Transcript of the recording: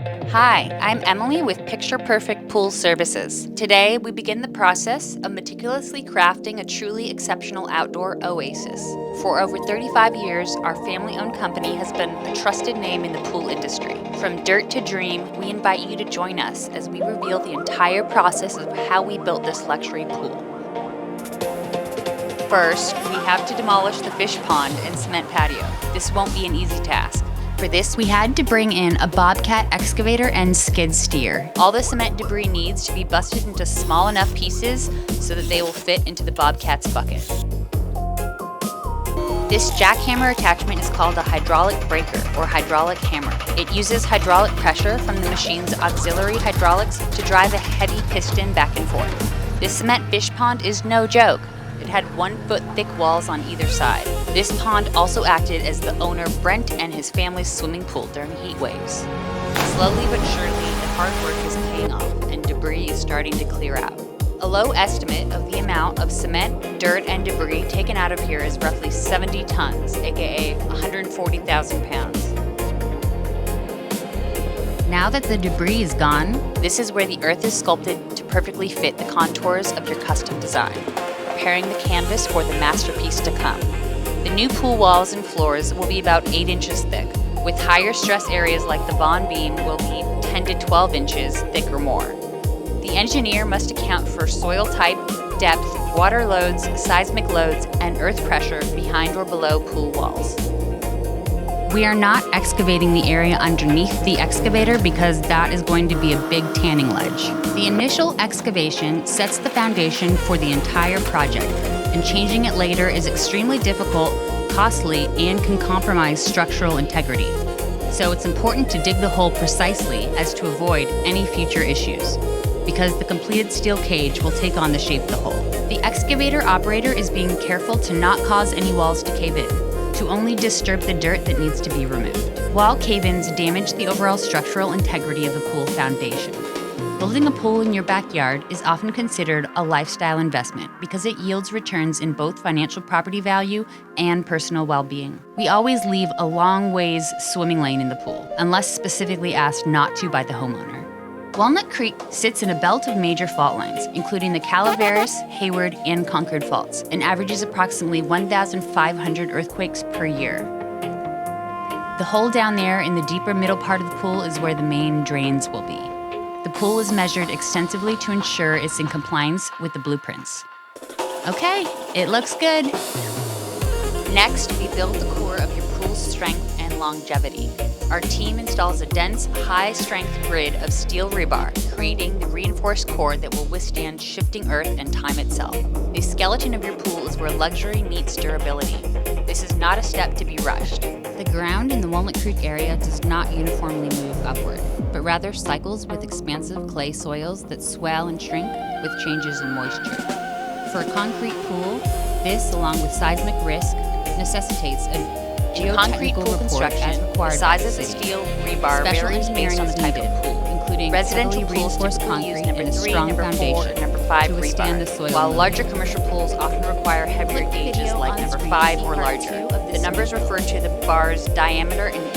Hi, I'm Emily with Picture Perfect Pool Services. Today, we begin the process of meticulously crafting a truly exceptional outdoor oasis. For over 35 years, our family-owned company has been a trusted name in the pool industry. From dirt to dream, we invite you to join us as we reveal the entire process of how we built this luxury pool. First, we have to demolish the fish pond and cement patio. This won't be an easy task. For this, we had to bring in a bobcat excavator and skid steer. All the cement debris needs to be busted into small enough pieces so that they will fit into the bobcat's bucket. This jackhammer attachment is called a hydraulic breaker or hydraulic hammer. It uses hydraulic pressure from the machine's auxiliary hydraulics to drive a heavy piston back and forth. This cement fish pond is no joke. It had 1 foot thick walls on either side. This pond also acted as the owner Brent and his family's swimming pool during heat waves. Slowly but surely, the hard work is paying off and debris is starting to clear out. A low estimate of the amount of cement, dirt, and debris taken out of here is roughly 70 tons, aka 140,000 pounds. Now that the debris is gone, this is where the earth is sculpted to perfectly fit the contours of your custom design, preparing the canvas for the masterpiece to come. The new pool walls and floors will be about 8 inches thick, with higher stress areas like the bond beam will be 10 to 12 inches thick or more. The engineer must account for soil type, depth, water loads, seismic loads, and earth pressure behind or below pool walls. We are not excavating the area underneath the excavator because that is going to be a big tanning ledge. The initial excavation sets the foundation for the entire project, and changing it later is extremely difficult, costly, and can compromise structural integrity. So it's important to dig the hole precisely as to avoid any future issues, because the completed steel cage will take on the shape of the hole. The excavator operator is being careful to not cause any walls to cave in, to only disturb the dirt that needs to be removed. Wall cave-ins damage the overall structural integrity of the pool foundation. Building a pool in your backyard is often considered a lifestyle investment because it yields returns in both financial property value and personal well-being. We always leave a long ways swimming lane in the pool, unless specifically asked not to by the homeowner. Walnut Creek sits in a belt of major fault lines, including the Calaveras, Hayward, and Concord faults, and averages approximately 1,500 earthquakes per year. The hole down there in the deeper middle part of the pool is where the main drains will be. The pool is measured extensively to ensure it's in compliance with the blueprints. Okay, it looks good. Next, we build the core of your pool's strength and longevity. Our team installs a dense, high-strength grid of steel rebar, creating the reinforced core that will withstand shifting earth and time itself. The skeleton of your pool is where luxury meets durability. This is not a step to be rushed. The ground in the Walnut Creek area does not uniformly move upward, but rather cycles with expansive clay soils that swell and shrink with changes in moisture. For a concrete pool, this, along with seismic risk, necessitates a Concrete pool construction, the size of the steel rebar varies based on the type of pool, including residential pools typically use number 3, number 4, and number 5 rebar, while larger commercial pools often require heavier gauges like number 5 or larger. The numbers refer to the bar's diameter and